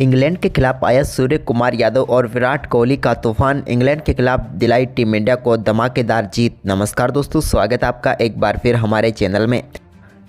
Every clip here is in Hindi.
इंग्लैंड के खिलाफ आया सूर्य कुमार यादव और विराट कोहली का तूफान। इंग्लैंड के खिलाफ दिलाई टीम इंडिया को धमाकेदार जीत। नमस्कार दोस्तों, स्वागत है आपका एक बार फिर हमारे चैनल में।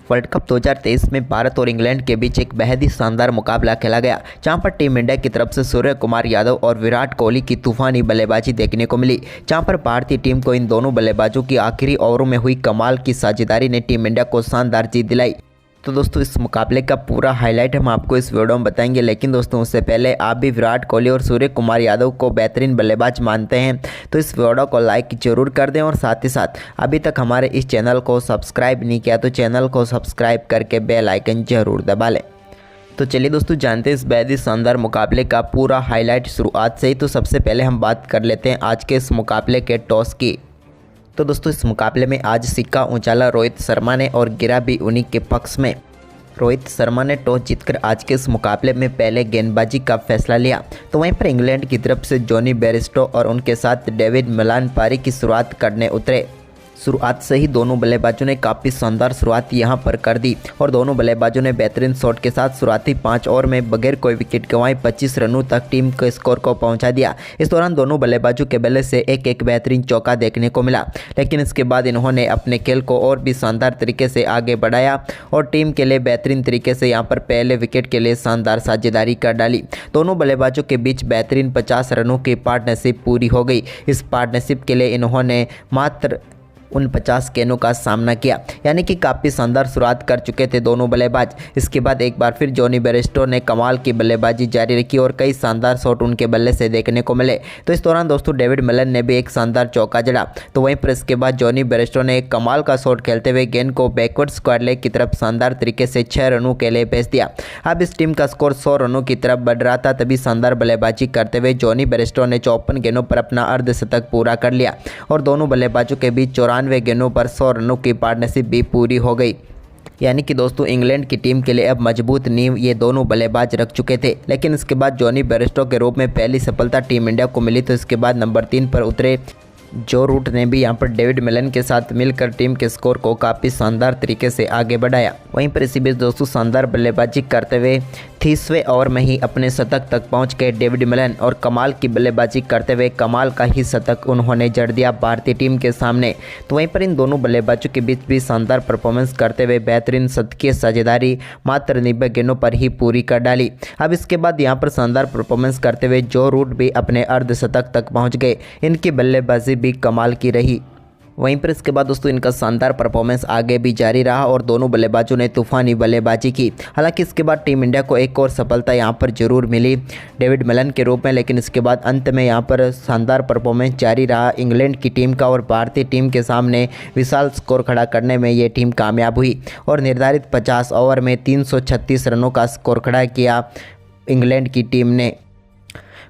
वर्ल्ड कप 2023 में भारत और इंग्लैंड के बीच एक बेहद ही शानदार मुकाबला खेला गया, जहां पर टीम इंडिया की तरफ से सूर्य कुमार यादव और विराट कोहली की तूफानी बल्लेबाजी देखने को मिली, जहां पर भारतीय टीम को इन दोनों बल्लेबाजों की आखिरी ओवरों में हुई कमाल की साझेदारी ने टीम इंडिया को शानदार जीत दिलाई। तो दोस्तों, इस मुकाबले का पूरा हाईलाइट हम आपको इस वीडियो में बताएंगे, लेकिन दोस्तों उससे पहले आप भी विराट कोहली और सूर्य कुमार यादव को बेहतरीन बल्लेबाज मानते हैं तो इस वीडियो को लाइक जरूर कर दें और साथ ही साथ अभी तक हमारे इस चैनल को सब्सक्राइब नहीं किया तो चैनल को सब्सक्राइब करके बेल आइकन जरूर दबा लें। तो चलिए दोस्तों, जानते हैं इस बेहद ही शानदार मुकाबले का पूरा हाईलाइट शुरुआत से ही। तो सबसे पहले हम बात कर लेते हैं आज के इस मुकाबले के टॉस की। तो दोस्तों, इस मुकाबले में आज सिक्का उछाला रोहित शर्मा ने और गिरा भी उन्हीं के पक्ष में। रोहित शर्मा ने टॉस जीतकर आज के इस मुकाबले में पहले गेंदबाजी का फैसला लिया, तो वहीं पर इंग्लैंड की तरफ से जॉनी बेयरस्टो और उनके साथ डेविड मलानपारी की शुरुआत करने उतरे। शुरुआत से ही दोनों बल्लेबाजों ने काफ़ी शानदार शुरुआत यहां पर कर दी और दोनों बल्लेबाजों ने बेहतरीन शॉट के साथ शुरुआती 5 ओवर में बगैर कोई विकेट गंवाए 25 रनों तक टीम के स्कोर को पहुंचा दिया। इस दौरान दोनों बल्लेबाजों के बल्ले से एक एक बेहतरीन चौका देखने को मिला, लेकिन इसके बाद इन्होंने अपने खेल को और भी शानदार तरीके से आगे बढ़ाया और टीम के लिए बेहतरीन तरीके से यहाँ पर पहले विकेट के लिए शानदार साझेदारी कर डाली। दोनों बल्लेबाजों के बीच बेहतरीन 50 रनों की पार्टनरशिप पूरी हो गई। इस पार्टनरशिप के लिए इन्होंने मात्र 50 गेंदों का सामना किया, यानी कि काफ़ी शानदार शुरुआत कर चुके थे दोनों बल्लेबाज। इसके बाद एक बार फिर जॉनी बेयरस्टो ने कमाल की बल्लेबाजी जारी रखी और कई शानदार शॉट उनके बल्ले से देखने को मिले। तो इस दौरान दोस्तों डेविड मिलर ने भी एक शानदार चौका जड़ा, तो वहीं पर इसके बाद जॉनी बेयरस्टो ने एक कमाल का शॉट खेलते हुए गेंद को बैकवर्ड स्क्वायर लेग की तरफ शानदार तरीके से 6 रनों के लिए भेज दिया। अब इस टीम का स्कोर 100 रनों की तरफ बढ़ रहा था, तभी शानदार बल्लेबाजी करते हुए जॉनी बेयरस्टो ने 54 गेंदों पर अपना अर्धशतक पूरा कर लिया और दोनों बल्लेबाजों के बीच 94 गेंदों पर 100 रनों की पार्टनरशिप भी पूरी हो गई। यानी कि दोस्तों इंग्लैंड की टीम के लिए अब मजबूत नींव ये दोनों बल्लेबाज रख चुके थे, लेकिन इसके बाद जॉनी बेयरस्टो के रूप में पहली सफलता टीम इंडिया को मिली। तो इसके बाद नंबर 3 पर उतरे जो रूट ने भी यहां पर डेविड मिलन के साथ मिलकर टीम के स्कोर को काफ़ी शानदार तरीके से आगे बढ़ाया। वहीं पर इसी बीच दोस्तों शानदार बल्लेबाजी करते हुए 30वें ओवर में ही अपने शतक तक पहुंच गए डेविड मिलन और कमाल की बल्लेबाजी करते हुए कमाल का ही शतक उन्होंने जड़ दिया भारतीय टीम के सामने। तो वहीं पर इन दोनों बल्लेबाजों के बीच भी शानदार परफॉर्मेंस करते हुए बेहतरीन शतकीय साझेदारी मात्र 90 गेंदों पर ही पूरी कर डाली। अब इसके बाद यहाँ पर शानदार परफॉर्मेंस करते हुए जो रूट भी अपने अर्धशतक तक पहुँच गए। इनकी बल्लेबाजी भी कमाल की रही। वहीं पर इसके बाद दोस्तों इनका शानदार परफॉर्मेंस आगे भी जारी रहा और दोनों बल्लेबाजों ने तूफानी बल्लेबाजी की। हालांकि इसके बाद टीम इंडिया को एक और सफलता यहां पर जरूर मिली डेविड मिलन के रूप में, लेकिन इसके बाद अंत में यहां पर शानदार परफॉर्मेंस जारी रहा इंग्लैंड की टीम का और भारतीय टीम के सामने विशाल स्कोर खड़ा करने में ये टीम कामयाब हुई और निर्धारित 50 ओवर में 336 रनों का स्कोर खड़ा किया इंग्लैंड की टीम ने।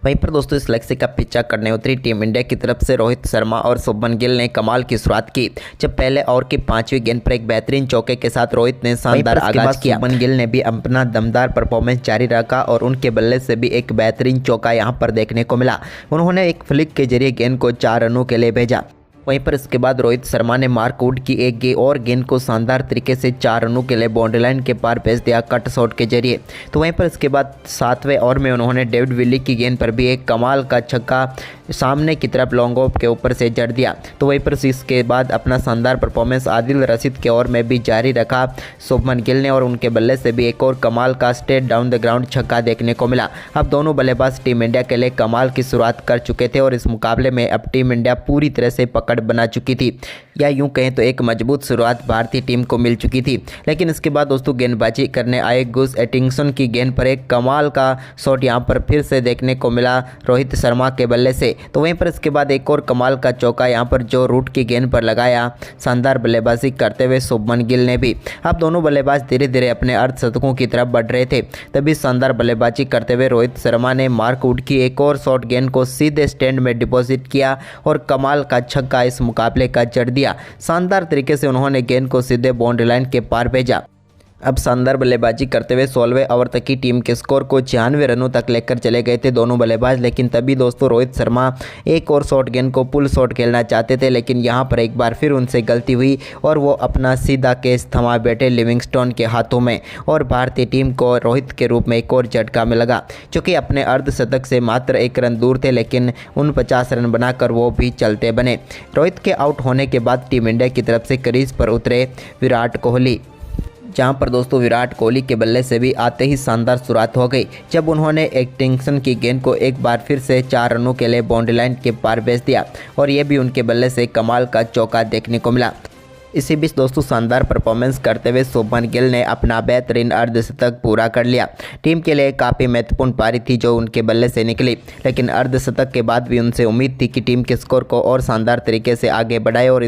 वहीं पर दोस्तों इस लक्ष्य का पीछा करने उतरी टीम इंडिया की तरफ से रोहित शर्मा और शुभमन गिल ने कमाल की शुरुआत की, जब पहले ओवर की 5वीं गेंद पर एक बेहतरीन चौके के साथ रोहित ने शानदार आगाज किया। शुभमन गिल ने भी अपना दमदार परफॉर्मेंस जारी रखा और उनके बल्ले से भी एक बेहतरीन चौका यहां पर देखने को मिला। उन्होंने एक फ्लिक के जरिए गेंद को 4 रनों के लिए भेजा। वहीं पर इसके बाद रोहित शर्मा ने मार्क वुड की एक और गेंद को शानदार तरीके से 4 रनों के लिए बाउंड्री लाइन के पार भेज दिया कट शॉट के जरिए। तो वहीं पर इसके बाद 7वें ओवर में उन्होंने डेविड विली की गेंद पर भी एक कमाल का छक्का सामने की तरफ लॉन्ग ऑफ के ऊपर से जड़ दिया। तो वहीं पर इसके बाद अपना शानदार परफॉर्मेंस आदिल रशीद के ओवर में भी जारी रखा शुभमन गिल ने और उनके बल्ले से भी एक और कमाल का स्ट्रेट डाउन द ग्राउंड छक्का देखने को मिला। अब दोनों बल्लेबाज टीम इंडिया के लिए कमाल की शुरुआत कर चुके थे और इस मुकाबले में अब टीम इंडिया पूरी तरह से पकड़ बना चुकी थी, या यूं कहें तो एक मजबूत शुरुआत भारतीय टीम को मिल चुकी थी। लेकिन इसके बाद दोस्तों गेंदबाजी करने आए गुस एटिंगसन की गेंद पर एक कमाल का शॉट यहां पर फिर से देखने को मिला रोहित शर्मा के बल्ले से। तो वहीं पर इसके बाद एक और कमाल का चौका यहां पर जो रूट की गेंद पर लगाया शानदार बल्लेबाजी करते हुए शुभमन गिल ने भी। अब दोनों बल्लेबाज धीरे धीरे अपने अर्धशतकों की तरफ बढ़ रहे थे, तभी शानदार बल्लेबाजी करते हुए रोहित शर्मा ने मार्क वुड की एक और शॉट गेंद को सीधे स्टैंड में डिपॉजिट किया और कमाल का छक्का इस मुकाबले का जड़ दिया। शानदार तरीके से उन्होंने गेंद को सीधे बाउंड्री लाइन के पार भेजा। अब शानदार बल्लेबाजी करते हुए 16वें ओवर तक की टीम के स्कोर को 96 रनों तक लेकर चले गए थे दोनों बल्लेबाज। लेकिन तभी दोस्तों रोहित शर्मा एक और शॉर्ट गेंद को पुल शॉट खेलना चाहते थे, लेकिन यहां पर एक बार फिर उनसे गलती हुई और वो अपना सीधा केस थमा बैठे लिविंगस्टोन के हाथों में, और भारतीय टीम को रोहित के रूप में एक और झटका में लगा, चूँकि अपने अर्धशतक से मात्र 1 रन दूर थे, लेकिन 49 रन बनाकर वो भी चलते बने। रोहित के आउट होने के बाद टीम इंडिया की तरफ से क्रीज पर उतरे विराट कोहली, जहां पर दोस्तों विराट कोहली के बल्ले से भी आते ही शानदार शुरुआत हो गई, जब उन्होंने एक्टिंगसन की गेंद को एक बार फिर से 4 रनों के लिए बाउंड्री लाइन के पार भेज दिया, और ये भी उनके बल्ले से कमाल का चौका देखने को मिला। इसी बीच दोस्तों शानदार परफॉर्मेंस करते हुए शुभमन गिल ने अपना बेहतरीन अर्धशतक पूरा कर लिया। टीम के लिए काफ़ी महत्वपूर्ण पारी थी जो उनके बल्ले से निकली, लेकिन अर्धशतक के बाद भी उनसे उम्मीद थी कि टीम के स्कोर को और शानदार तरीके से आगे बढ़ाए, और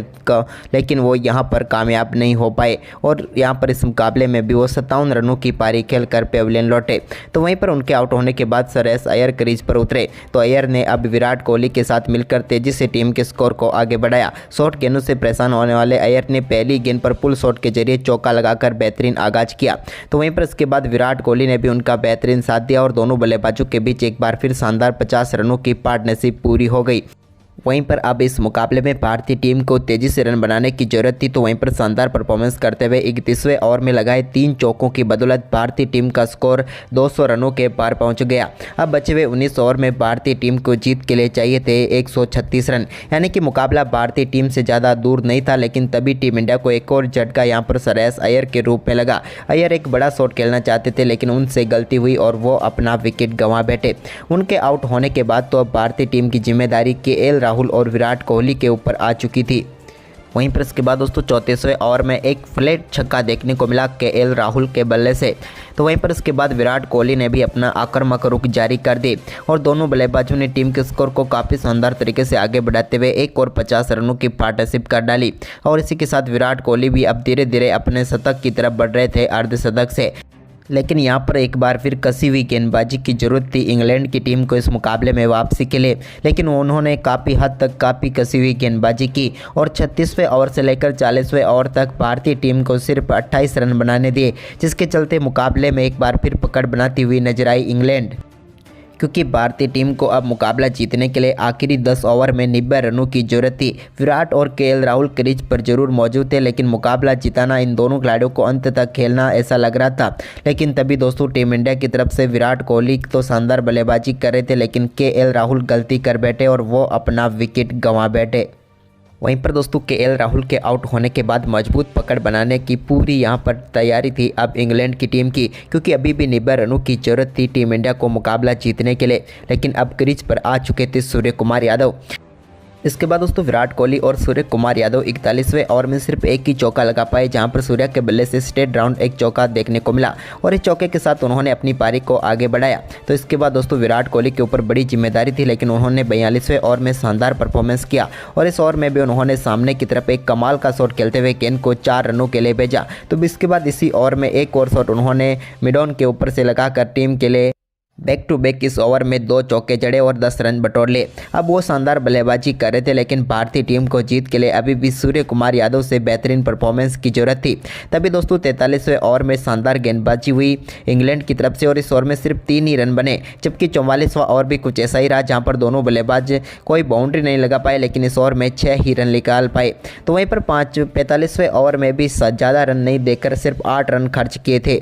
लेकिन वो यहां पर कामयाब नहीं हो पाए, और यहां पर इस मुकाबले में भी वो 57 रनों की पारी खेलकर पेविलियन लौटे। तो वहीं पर उनके आउट होने के बाद श्रेयस अय्यर क्रीज पर उतरे, तो अय्यर ने अब विराट कोहली के साथ मिलकर तेजी से टीम के स्कोर को आगे बढ़ाया। शॉर्ट गेंदों से परेशान होने वाले अय्यर ने पहली गेंद पर पुल शॉट के जरिए चौका लगाकर बेहतरीन आगाज किया। तो वहीं पर इसके बाद विराट कोहली ने भी उनका बेहतरीन साथ दिया, और दोनों बल्लेबाजों के बीच एक बार फिर शानदार 50 रनों की पार्टनरशिप पूरी हो गई। वहीं पर अब इस मुकाबले में भारतीय टीम को तेजी से रन बनाने की जरूरत थी, तो वहीं पर शानदार परफॉर्मेंस करते हुए 31वें ओवर में लगाए 3 चौकों की बदौलत भारतीय टीम का स्कोर 200 रनों के पार पहुंच गया। अब बचे हुए 19 ओवर में भारतीय टीम को जीत के लिए चाहिए थे 136 रन, यानी कि मुकाबला भारतीय टीम से ज़्यादा दूर नहीं था। लेकिन तभी टीम इंडिया को एक और झटका यहाँ पर श्रेयस अय्यर के रूप में लगा। अय्यर एक बड़ा शॉट खेलना चाहते थे, लेकिन उनसे गलती हुई और वो अपना विकेट गंवा बैठे। उनके आउट होने के बाद तो अब भारतीय टीम की जिम्मेदारी केएल राहुल और विराट कोहली के ऊपर आ चुकी थी। वहीं पर इसके बाद दोस्तों 34वें ओवर में एक फ्लैट छक्का देखने को मिला केएल राहुल के बल्ले से। तो वहीं पर इसके बाद विराट कोहली ने भी अपना आक्रामक रुख जारी कर दी, और दोनों बल्लेबाजों ने टीम के स्कोर को काफ़ी शानदार तरीके से आगे बढ़ाते हुए एक और 50 रनों की पार्टनरशिप कर डाली। और इसी के साथ विराट कोहली भी अब धीरे धीरे अपने शतक की तरफ बढ़ रहे थे अर्धशतक से। लेकिन यहाँ पर एक बार फिर कसी हुई गेंदबाजी की जरूरत थी इंग्लैंड की टीम को इस मुकाबले में वापसी के लिए, लेकिन उन्होंने काफ़ी हद तक काफ़ी कसी हुई गेंदबाजी की, और 36वें ओवर से लेकर 40वें ओवर तक भारतीय टीम को सिर्फ 28 रन बनाने दिए, जिसके चलते मुकाबले में एक बार फिर पकड़ बनाती हुई नजर आई इंग्लैंड। क्योंकि भारतीय टीम को अब मुकाबला जीतने के लिए आखिरी 10 ओवर में 90 रनों की जरूरत थी। विराट और केएल राहुल क्रीज पर जरूर मौजूद थे, लेकिन मुकाबला जिताना इन दोनों खिलाड़ियों को अंत तक खेलना ऐसा लग रहा था। लेकिन तभी दोस्तों टीम इंडिया की तरफ से विराट कोहली तो शानदार बल्लेबाजी कर रहे थे, लेकिन केएल राहुल गलती कर बैठे और वो अपना विकेट गंवा बैठे। वहीं पर दोस्तों केएल राहुल के आउट होने के बाद मजबूत पकड़ बनाने की पूरी यहां पर तैयारी थी अब इंग्लैंड की टीम की, क्योंकि अभी भी 90 रनों की जरूरत थी टीम इंडिया को मुकाबला जीतने के लिए। लेकिन अब क्रीज पर आ चुके थे सूर्य कुमार यादव। इसके बाद दोस्तों विराट कोहली और सूर्य कुमार यादव 41वें ओवर में सिर्फ एक ही चौका लगा पाए, जहां पर सूर्य के बल्ले से स्ट्रेट राउंड एक चौका देखने को मिला, और इस चौके के साथ उन्होंने अपनी पारी को आगे बढ़ाया। तो इसके बाद दोस्तों विराट कोहली के ऊपर बड़ी जिम्मेदारी थी, लेकिन उन्होंने 42वें ओवर में शानदार परफॉर्मेंस किया, और इस ओवर में भी उन्होंने सामने की तरफ एक कमाल का शॉट खेलते हुए गेंद को 4 रनों के लिए भेजा। तो इसके बाद इसी ओवर में एक और शॉट उन्होंने मिडॉन के ऊपर से लगाकर टीम के लिए बैक टू बैक इस ओवर में 2 चौके जड़े और 10 रन बटोर लिए। अब वो शानदार बल्लेबाजी कर रहे थे, लेकिन भारतीय टीम को जीत के लिए अभी भी सूर्य कुमार यादव से बेहतरीन परफॉर्मेंस की जरूरत थी। तभी दोस्तों 43वें ओवर में शानदार गेंदबाजी हुई इंग्लैंड की तरफ से, और इस ओवर में सिर्फ 3 ही रन बने, जबकि 44वां ओवर भी कुछ ऐसा ही रहा, जहां पर दोनों बल्लेबाज कोई बाउंड्री नहीं लगा पाए, लेकिन इस ओवर में 6 ही रन निकाल पाए। तो वहीं पर 45वें ओवर में भी ज़्यादा रन नहीं देकर सिर्फ 8 रन खर्च किए थे।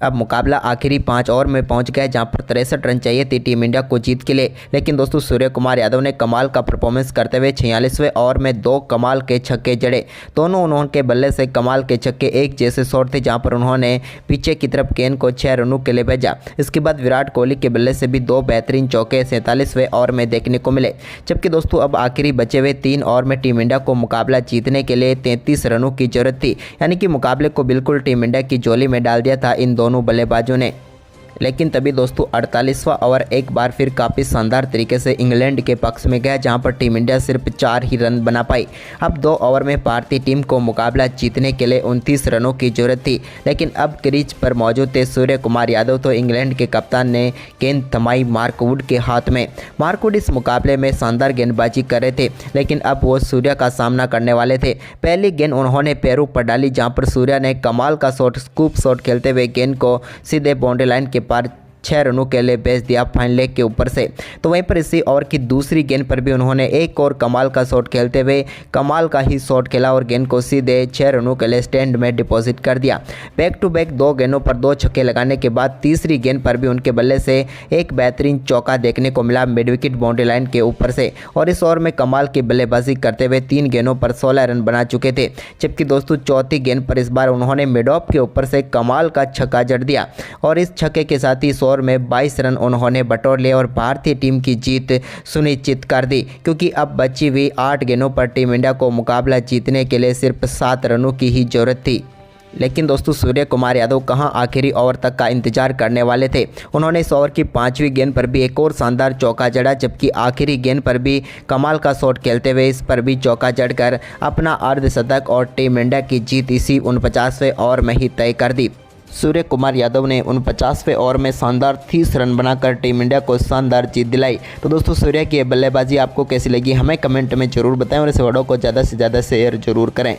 अब मुकाबला आखिरी 5 ओवर में पहुंच गया, जहां पर 63 रन चाहिए थे टीम इंडिया को जीत के लिए। लेकिन दोस्तों सूर्य कुमार यादव ने कमाल का परफॉर्मेंस करते हुए 46वें ओवर में 2 कमाल के छक्के जड़े। दोनों उन्होंने बल्ले से कमाल के छक्के एक जैसे शॉट थे, जहां पर उन्होंने पीछे की तरफ गेंद को 6 रनों के लिए भेजा। इसके बाद विराट कोहली के बल्ले से भी 2 बेहतरीन चौके 47वें ओवर में देखने को मिले। जबकि दोस्तों अब आखिरी बचे हुए 3 ओवर में टीम इंडिया को मुकाबला जीतने के लिए 33 रनों की जरूरत थी, यानी कि मुकाबले को बिल्कुल टीम इंडिया की झोली में डाल दिया था इन दोनों बल्लेबाजों ने। लेकिन तभी दोस्तों 48वां ओवर एक बार फिर काफ़ी शानदार तरीके से इंग्लैंड के पक्ष में गया, जहां पर टीम इंडिया सिर्फ 4 ही रन बना पाई। अब 2 ओवर में भारतीय टीम को मुकाबला जीतने के लिए 29 रनों की जरूरत थी, लेकिन अब क्रीज पर मौजूद थे सूर्य कुमार यादव, तो इंग्लैंड के कप्तान ने गेंद थमाई मार्क वुड के हाथ में। मार्क वुड इस मुकाबले में शानदार गेंदबाजी कर रहे थे, लेकिन अब वो सूर्य का सामना करने वाले थे। पहली गेंद उन्होंने पैरों पर डाली, जहां पर सूर्य ने कमाल का शॉट, स्कूप शॉट खेलते हुए गेंद को सीधे बाउंड्री लाइन के पार 6 रनों के लिए भेज दिया फाइन लेग के ऊपर से। तो वहीं पर इसी ओवर की दूसरी गेंद पर भी उन्होंने एक और कमाल का शॉट खेलते हुए कमाल का ही शॉट खेला और गेंद को सीधे 6 रनों के लिए स्टैंड में डिपॉजिट कर दिया। बैक टू बैक 2 गेंदों पर 2 छक्के लगाने के बाद तीसरी गेंद पर भी उनके बल्ले से एक बेहतरीन चौका देखने को मिला मिड विकेट बाउंड्री लाइन के ऊपर से, और इस ओवर में कमाल की बल्लेबाजी करते हुए 3 गेंदों पर 16 रन बना चुके थे। जबकि दोस्तों चौथी गेंद पर इस बार उन्होंने मिड ऑफ के ऊपर से कमाल का छक्का जड़ दिया, और इस छक्के के साथ ही ओवर में 22 रन उन्होंने बटोर लिए और भारतीय टीम की जीत सुनिश्चित कर दी, क्योंकि अब बची हुई 8 गेंदों पर टीम इंडिया को मुकाबला जीतने के लिए सिर्फ 7 रनों की ही जरूरत थी। लेकिन दोस्तों सूर्य कुमार यादव कहां आखिरी ओवर तक का इंतजार करने वाले थे। उन्होंने इस ओवर की 5वीं गेंद पर भी एक और शानदार चौका जड़ा, जबकि आखिरी गेंद पर भी कमाल का शॉट खेलते हुए इस पर भी चौका जड़कर अपना अर्धशतक और टीम इंडिया की जीत इसी 49वें ओवर में ही तय कर दी। सूर्य कुमार यादव ने 49वें ओवर में शानदार 30 रन बनाकर टीम इंडिया को शानदार जीत दिलाई। तो दोस्तों सूर्य की बल्लेबाजी आपको कैसी लगी हमें कमेंट में जरूर बताएं, और इस वीडियो को ज़्यादा से ज़्यादा शेयर जरूर करें।